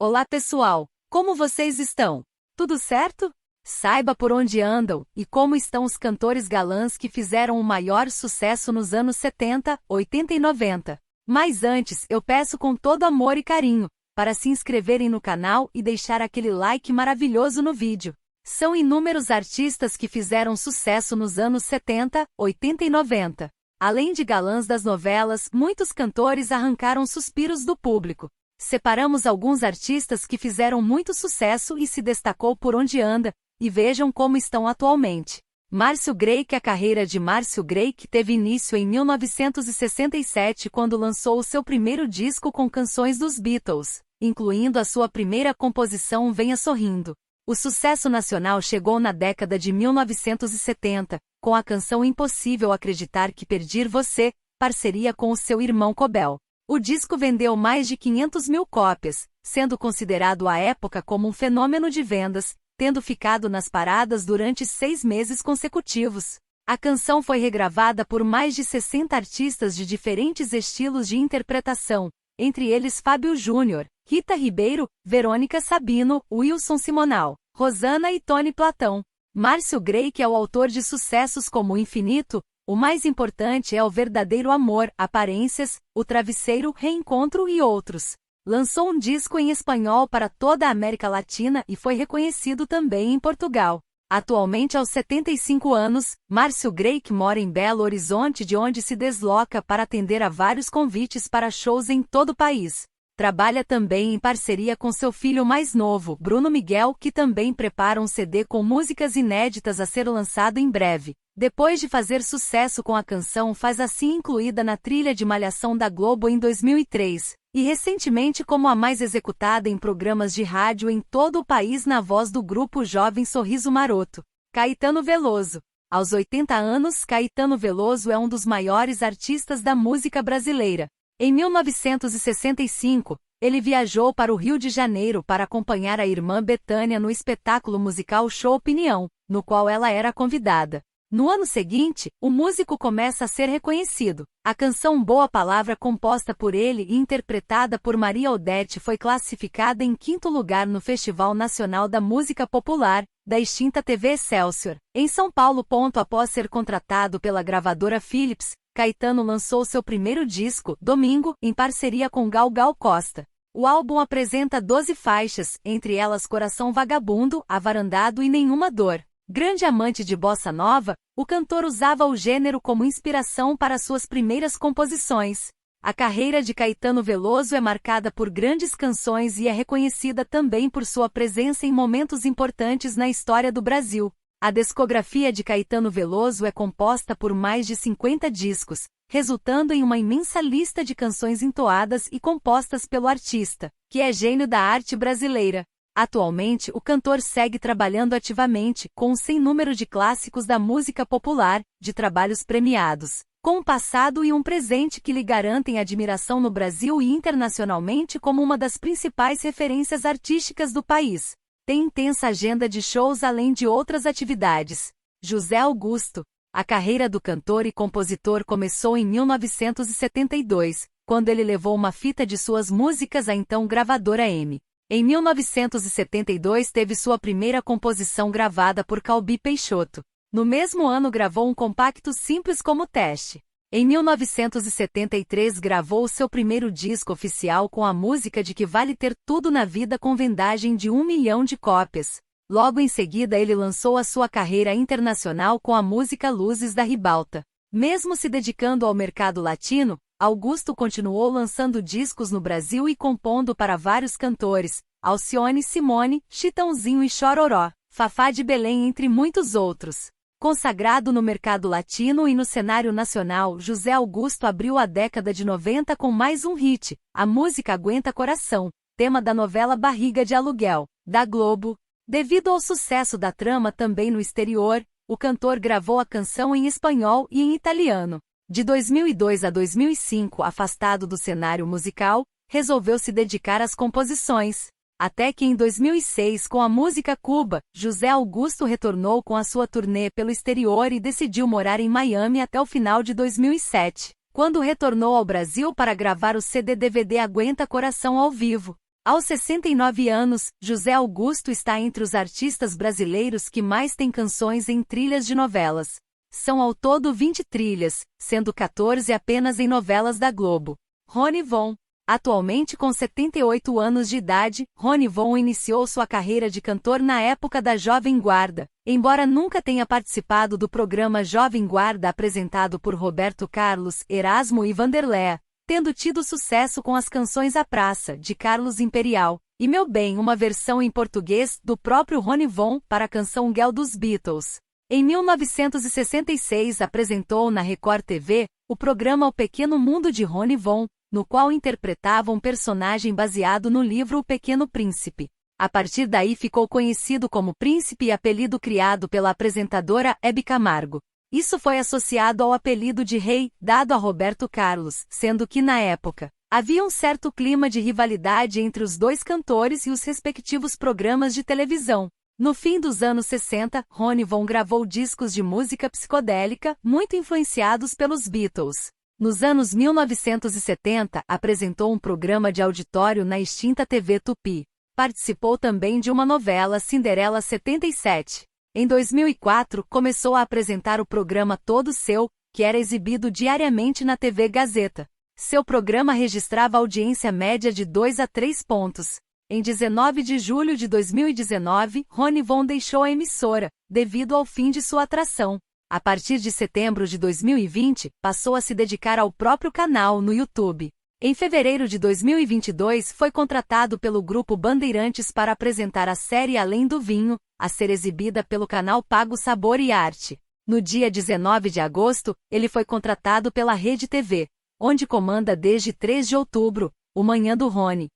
Olá pessoal, como vocês estão? Tudo certo? Saiba por onde andam e como estão os cantores galãs que fizeram o maior sucesso nos anos 70, 80 e 90. Mas antes, eu peço com todo amor e carinho, para se inscreverem no canal e deixar aquele like maravilhoso no vídeo. São inúmeros artistas que fizeram sucesso nos anos 70, 80 e 90. Além de galãs das novelas, muitos cantores arrancaram suspiros do público. Separamos alguns artistas que fizeram muito sucesso e se destacou por onde anda, e vejam como estão atualmente. Márcio Greik. A carreira de Márcio Greik teve início em 1967 quando lançou o seu primeiro disco com canções dos Beatles, incluindo a sua primeira composição Venha Sorrindo. O sucesso nacional chegou na década de 1970, com a canção Impossível Acreditar que Perdi Você, parceria com o seu irmão Cobel. O disco vendeu mais de 500 mil cópias, sendo considerado à época como um fenômeno de vendas, tendo ficado nas paradas durante 6 meses consecutivos. A canção foi regravada por mais de 60 artistas de diferentes estilos de interpretação, entre eles Fábio Júnior, Rita Ribeiro, Verônica Sabino, Wilson Simonal, Rosana e Tony Platão. Márcio Greik é o autor de sucessos como Infinito, O Mais Importante é o Verdadeiro Amor, Aparências, O Travesseiro, Reencontro e outros. Lançou um disco em espanhol para toda a América Latina e foi reconhecido também em Portugal. Atualmente aos 75 anos, Márcio Greik mora em Belo Horizonte, de onde se desloca para atender a vários convites para shows em todo o país. Trabalha também em parceria com seu filho mais novo, Bruno Miguel, que também prepara um CD com músicas inéditas a ser lançado em breve. Depois de fazer sucesso com a canção Faz Assim, incluída na trilha de Malhação da Globo em 2003, e recentemente como a mais executada em programas de rádio em todo o país na voz do grupo jovem Sorriso Maroto. Caetano Veloso. Aos 80 anos, Caetano Veloso é um dos maiores artistas da música brasileira. Em 1965, ele viajou para o Rio de Janeiro para acompanhar a irmã Bethânia no espetáculo musical Show Opinião, no qual ela era convidada. No ano seguinte, o músico começa a ser reconhecido. A canção Boa Palavra, composta por ele e interpretada por Maria Odete, foi classificada em 5º lugar no Festival Nacional da Música Popular, da extinta TV Excelsior, em São Paulo. Após ser contratado pela gravadora Philips, Caetano lançou seu primeiro disco, Domingo, em parceria com Gal Costa. O álbum apresenta 12 faixas, entre elas Coração Vagabundo, Avarandado e Nenhuma Dor. Grande amante de bossa nova, o cantor usava o gênero como inspiração para suas primeiras composições. A carreira de Caetano Veloso é marcada por grandes canções e é reconhecida também por sua presença em momentos importantes na história do Brasil. A discografia de Caetano Veloso é composta por mais de 50 discos, resultando em uma imensa lista de canções entoadas e compostas pelo artista, que é gênio da arte brasileira. Atualmente, o cantor segue trabalhando ativamente, com um sem número de clássicos da música popular, de trabalhos premiados, com um passado e um presente que lhe garantem admiração no Brasil e internacionalmente como uma das principais referências artísticas do país. Tem intensa agenda de shows além de outras atividades. José Augusto. A carreira do cantor e compositor começou em 1972, quando ele levou uma fita de suas músicas à então gravadora M. Em 1972 teve sua primeira composição gravada por Calbi Peixoto. No mesmo ano gravou um compacto simples como teste. Em 1973 gravou seu primeiro disco oficial com a música De Que Vale Ter Tudo na Vida, com vendagem de 1 milhão de cópias. Logo em seguida ele lançou a sua carreira internacional com a música Luzes da Ribalta. Mesmo se dedicando ao mercado latino, Augusto continuou lançando discos no Brasil e compondo para vários cantores, Alcione, Simone, Chitãozinho e Chororó, Fafá de Belém, entre muitos outros. Consagrado no mercado latino e no cenário nacional, José Augusto abriu a década de 90 com mais um hit, a música Aguenta Coração, tema da novela Barriga de Aluguel, da Globo. Devido ao sucesso da trama também no exterior, o cantor gravou a canção em espanhol e em italiano. De 2002 a 2005, afastado do cenário musical, resolveu se dedicar às composições. Até que em 2006, com a música Cuba, José Augusto retornou com a sua turnê pelo exterior e decidiu morar em Miami até o final de 2007, quando retornou ao Brasil para gravar o CD-DVD Aguenta Coração ao vivo. Aos 69 anos, José Augusto está entre os artistas brasileiros que mais têm canções em trilhas de novelas. São ao todo 20 trilhas, sendo 14 apenas em novelas da Globo. Rony Von. Atualmente com 78 anos de idade, Rony Von iniciou sua carreira de cantor na época da Jovem Guarda, embora nunca tenha participado do programa Jovem Guarda apresentado por Roberto Carlos, Erasmo e Vanderléa, tendo tido sucesso com as canções A Praça, de Carlos Imperial, e Meu Bem, uma versão em português do próprio Rony Von para a canção Girl dos Beatles. Em 1966 apresentou na Record TV o programa O Pequeno Mundo de Rony Von, no qual interpretava um personagem baseado no livro O Pequeno Príncipe. A partir daí ficou conhecido como Príncipe e apelido criado pela apresentadora Hebe Camargo. Isso foi associado ao apelido de Rei, dado a Roberto Carlos, sendo que na época, havia um certo clima de rivalidade entre os dois cantores e os respectivos programas de televisão. No fim dos anos 60, Rony Von gravou discos de música psicodélica, muito influenciados pelos Beatles. Nos anos 1970, apresentou um programa de auditório na extinta TV Tupi. Participou também de uma novela Cinderela 77. Em 2004, começou a apresentar o programa Todo Seu, que era exibido diariamente na TV Gazeta. Seu programa registrava audiência média de 2 a 3 pontos. Em 19 de julho de 2019, Rony Von deixou a emissora, devido ao fim de sua atração. A partir de setembro de 2020, passou a se dedicar ao próprio canal no YouTube. Em fevereiro de 2022, foi contratado pelo Grupo Bandeirantes para apresentar a série Além do Vinho, a ser exibida pelo canal Pago Sabor e Arte. No dia 19 de agosto, ele foi contratado pela Rede TV, onde comanda desde 3 de outubro, o Manhã do Rony.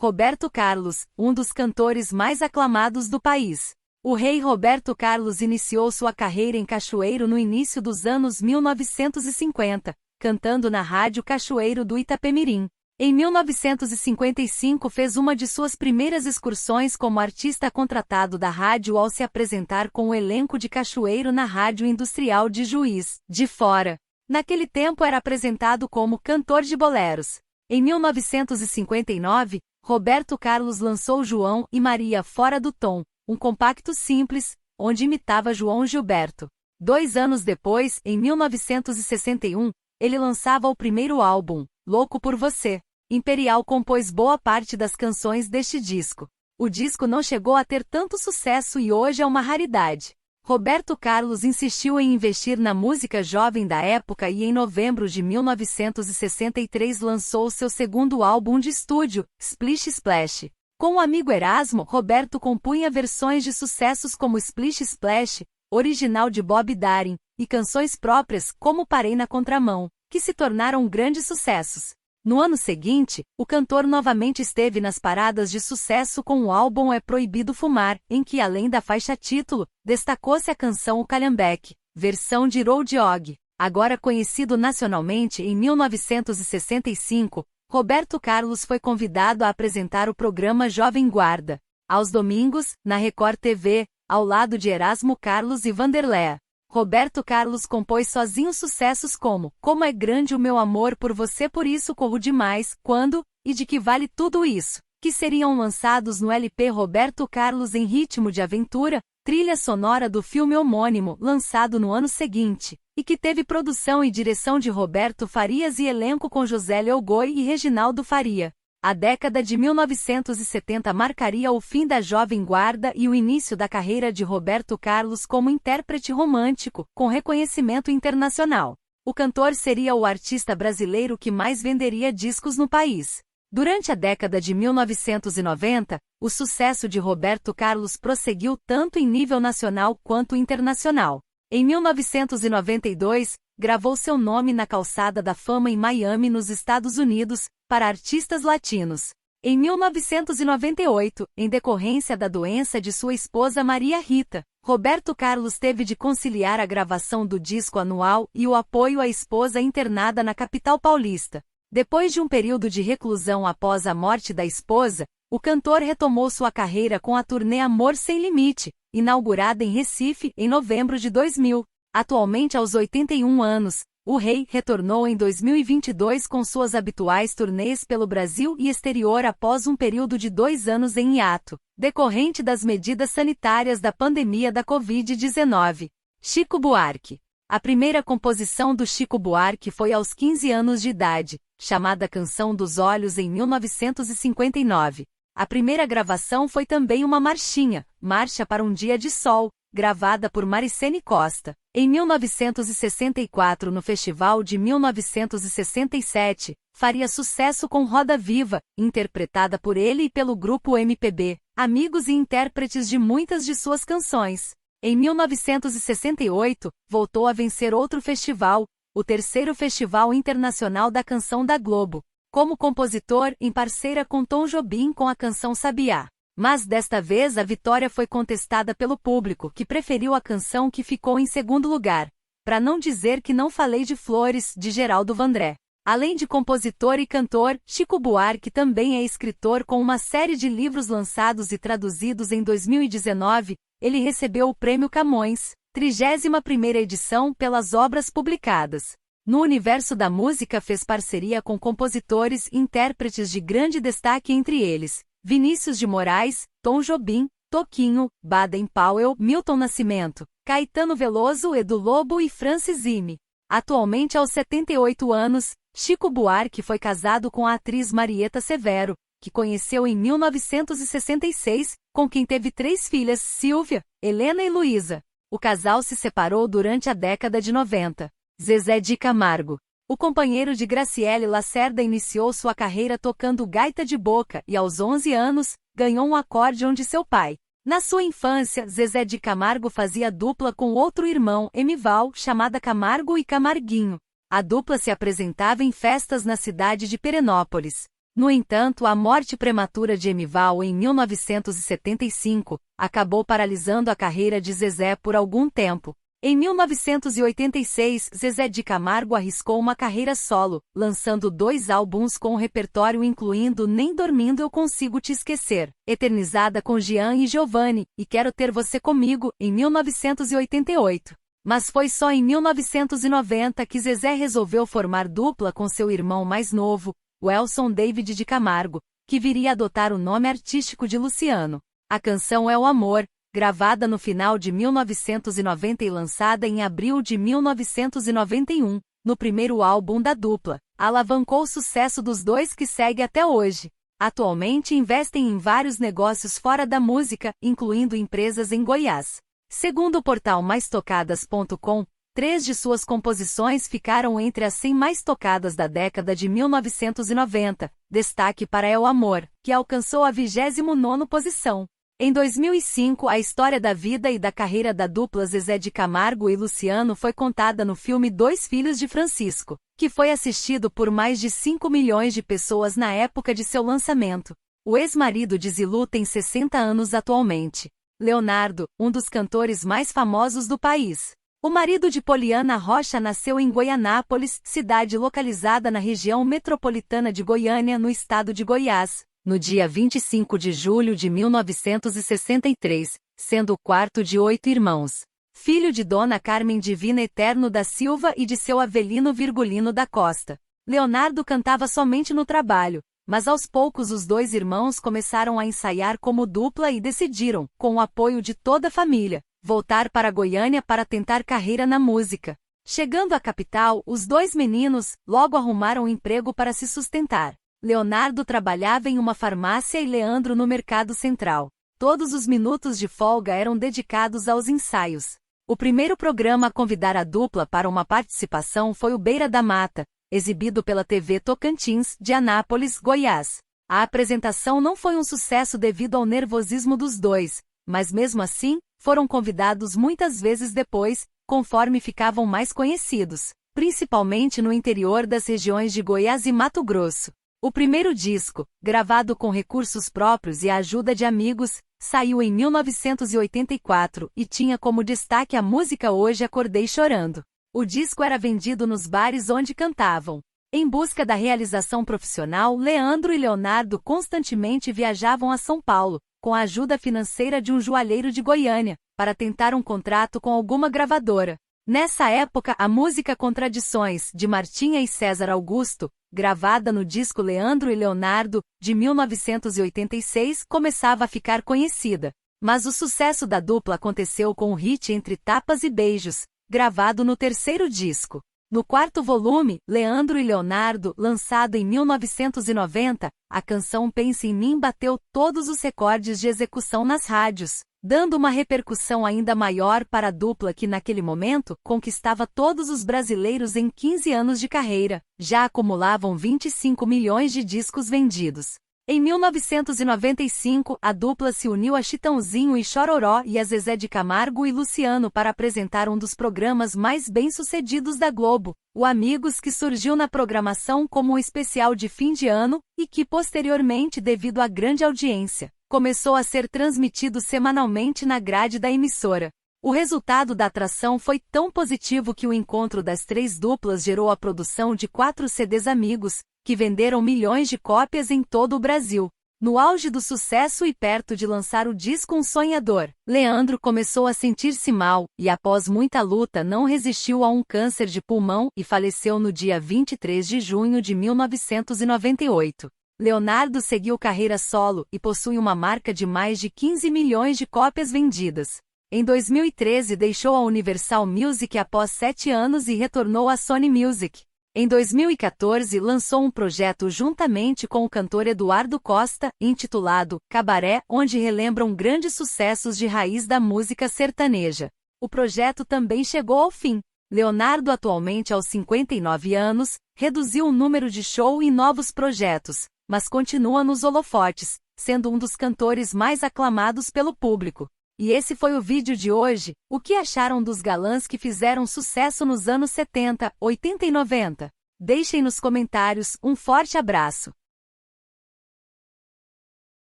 Roberto Carlos, um dos cantores mais aclamados do país. O rei Roberto Carlos iniciou sua carreira em Cachoeiro no início dos anos 1950, cantando na Rádio Cachoeiro do Itapemirim. Em 1955 fez uma de suas primeiras excursões como artista contratado da rádio ao se apresentar com o elenco de Cachoeiro na Rádio Industrial de Juiz de Fora. Naquele tempo era apresentado como cantor de boleros. Em 1959, Roberto Carlos lançou João e Maria Fora do Tom, um compacto simples, onde imitava João Gilberto. 2 anos depois, em 1961, ele lançava o primeiro álbum, Louco por Você. Imperial compôs boa parte das canções deste disco. O disco não chegou a ter tanto sucesso e hoje é uma raridade. Roberto Carlos insistiu em investir na música jovem da época e em novembro de 1963 lançou seu segundo álbum de estúdio, Splish Splash. Com o amigo Erasmo, Roberto compunha versões de sucessos como Splish Splash, original de Bob Darin, e canções próprias como Parei na Contramão, que se tornaram grandes sucessos. No ano seguinte, o cantor novamente esteve nas paradas de sucesso com o álbum É Proibido Fumar, em que além da faixa título, destacou-se a canção O Calhambeque, versão de Road Dogg. Agora conhecido nacionalmente em 1965, Roberto Carlos foi convidado a apresentar o programa Jovem Guarda, aos domingos, na Record TV, ao lado de Erasmo Carlos e Vanderléa. Roberto Carlos compôs sozinho sucessos como Como é Grande o Meu Amor por Você, Por Isso Corro Demais, Quando, e De Que Vale Tudo Isso, que seriam lançados no LP Roberto Carlos em Ritmo de Aventura, trilha sonora do filme homônimo, lançado no ano seguinte, e que teve produção e direção de Roberto Farias e elenco com José Leogoi e Reginaldo Faria. A década de 1970 marcaria o fim da Jovem Guarda e o início da carreira de Roberto Carlos como intérprete romântico, com reconhecimento internacional. O cantor seria o artista brasileiro que mais venderia discos no país. Durante a década de 1990, o sucesso de Roberto Carlos prosseguiu tanto em nível nacional quanto internacional. Em 1992, gravou seu nome na Calçada da Fama em Miami, nos Estados Unidos, para artistas latinos. Em 1998, em decorrência da doença de sua esposa Maria Rita, Roberto Carlos teve de conciliar a gravação do disco anual e o apoio à esposa internada na capital paulista. Depois de um período de reclusão após a morte da esposa, o cantor retomou sua carreira com a turnê Amor Sem Limite, inaugurada em Recife em novembro de 2000. Atualmente aos 81 anos, O rei retornou em 2022 com suas habituais turnês pelo Brasil e exterior após um período de 2 anos em hiato, decorrente das medidas sanitárias da pandemia da Covid-19. Chico Buarque. A primeira composição do Chico Buarque foi aos 15 anos de idade, chamada Canção dos Olhos em 1959. A primeira gravação foi também uma marchinha, Marcha para um Dia de Sol, gravada por Maricene Costa. Em 1964, no Festival de 1967, faria sucesso com Roda Viva, interpretada por ele e pelo grupo MPB, amigos e intérpretes de muitas de suas canções. Em 1968, voltou a vencer outro festival, o terceiro Festival Internacional da Canção da Globo, como compositor em parceira com Tom Jobim com a canção Sabiá. Mas desta vez a vitória foi contestada pelo público, que preferiu a canção que ficou em segundo lugar, para não dizer que não falei de Flores, de Geraldo Vandré. Além de compositor e cantor, Chico Buarque também é escritor com uma série de livros lançados e traduzidos. Em 2019, ele recebeu o Prêmio Camões, 31ª edição, pelas obras publicadas. No universo da música fez parceria com compositores e intérpretes de grande destaque, entre eles Vinícius de Moraes, Tom Jobim, Toquinho, Baden Powell, Milton Nascimento, Caetano Veloso, Edu Lobo e Francis Zime. Atualmente aos 78 anos, Chico Buarque foi casado com a atriz Marieta Severo, que conheceu em 1966, com quem teve 3 filhas, Silvia, Helena e Luísa. O casal se separou durante a década de 90. Zezé de Camargo. O companheiro de Graciele Lacerda iniciou sua carreira tocando gaita de boca e, aos 11 anos, ganhou um acórdeão de seu pai. Na sua infância, Zezé de Camargo fazia dupla com outro irmão, Emival, chamada Camargo e Camarguinho. A dupla se apresentava em festas na cidade de Perenópolis. No entanto, a morte prematura de Emival em 1975 acabou paralisando a carreira de Zezé por algum tempo. Em 1986, Zezé de Camargo arriscou uma carreira solo, lançando 2 álbuns com o repertório incluindo Nem Dormindo Eu Consigo Te Esquecer, eternizada com Jean e Giovanni, e Quero Ter Você Comigo, em 1988. Mas foi só em 1990 que Zezé resolveu formar dupla com seu irmão mais novo, Welson David de Camargo, que viria a adotar o nome artístico de Luciano. A canção é o Amor, gravada no final de 1990 e lançada em abril de 1991, no primeiro álbum da dupla, alavancou o sucesso dos dois que segue até hoje. Atualmente investem em vários negócios fora da música, incluindo empresas em Goiás. Segundo o portal maistocadas.com, 3 de suas composições ficaram entre as 100 mais tocadas da década de 1990, destaque para É o Amor, que alcançou a 29ª posição. Em 2005, a história da vida e da carreira da dupla Zezé de Camargo e Luciano foi contada no filme Dois Filhos de Francisco, que foi assistido por mais de 5 milhões de pessoas na época de seu lançamento. O ex-marido de Zilu tem 60 anos atualmente. Leonardo, um dos cantores mais famosos do país. O marido de Poliana Rocha nasceu em Goianápolis, cidade localizada na região metropolitana de Goiânia, no estado de Goiás, no dia 25 de julho de 1963, sendo o quarto de 8 irmãos. Filho de Dona Carmen Divina Eterno da Silva e de seu Avelino Virgulino da Costa. Leonardo cantava somente no trabalho, mas aos poucos os 2 irmãos começaram a ensaiar como dupla e decidiram, com o apoio de toda a família, voltar para Goiânia para tentar carreira na música. Chegando à capital, os 2 meninos logo arrumaram um emprego para se sustentar. Leonardo trabalhava em uma farmácia e Leandro no Mercado Central. Todos os minutos de folga eram dedicados aos ensaios. O primeiro programa a convidar a dupla para uma participação foi o Beira da Mata, exibido pela TV Tocantins, de Anápolis, Goiás. A apresentação não foi um sucesso devido ao nervosismo dos 2, mas mesmo assim, foram convidados muitas vezes depois, conforme ficavam mais conhecidos, principalmente no interior das regiões de Goiás e Mato Grosso. O primeiro disco, gravado com recursos próprios e a ajuda de amigos, saiu em 1984 e tinha como destaque a música Hoje Acordei Chorando. O disco era vendido nos bares onde cantavam. Em busca da realização profissional, Leandro e Leonardo constantemente viajavam a São Paulo, com a ajuda financeira de um joalheiro de Goiânia, para tentar um contrato com alguma gravadora. Nessa época, a música Contradições, de Martinha e César Augusto, gravada no disco Leandro e Leonardo, de 1986, começava a ficar conhecida. Mas o sucesso da dupla aconteceu com o hit Entre Tapas e Beijos, gravado no terceiro disco. No quarto volume, Leandro e Leonardo, lançado em 1990, a canção Pense em Mim bateu todos os recordes de execução nas rádios, dando uma repercussão ainda maior para a dupla que naquele momento conquistava todos os brasileiros em 15 anos de carreira, já acumulavam 25 milhões de discos vendidos. Em 1995, a dupla se uniu a Chitãozinho e Chororó e a Zezé de Camargo e Luciano para apresentar um dos programas mais bem-sucedidos da Globo, o Amigos, que surgiu na programação como um especial de fim de ano e que posteriormente, devido à grande audiência, começou a ser transmitido semanalmente na grade da emissora. O resultado da atração foi tão positivo que o encontro das três duplas gerou a produção de 4 CDs Amigos, que venderam milhões de cópias em todo o Brasil. No auge do sucesso e perto de lançar o disco Um Sonhador, Leandro começou a sentir-se mal, e após muita luta não resistiu a um câncer de pulmão e faleceu no dia 23 de junho de 1998. Leonardo seguiu carreira solo e possui uma marca de mais de 15 milhões de cópias vendidas. Em 2013 deixou a Universal Music após 7 anos e retornou à Sony Music. Em 2014 lançou um projeto juntamente com o cantor Eduardo Costa, intitulado Cabaré, onde relembram grandes sucessos de raiz da música sertaneja. O projeto também chegou ao fim. Leonardo, atualmente aos 59 anos, reduziu o número de shows e novos projetos, mas continua nos holofotes, sendo um dos cantores mais aclamados pelo público. E esse foi o vídeo de hoje. O que acharam dos galãs que fizeram sucesso nos anos 70, 80 e 90? Deixem nos comentários. Um forte abraço!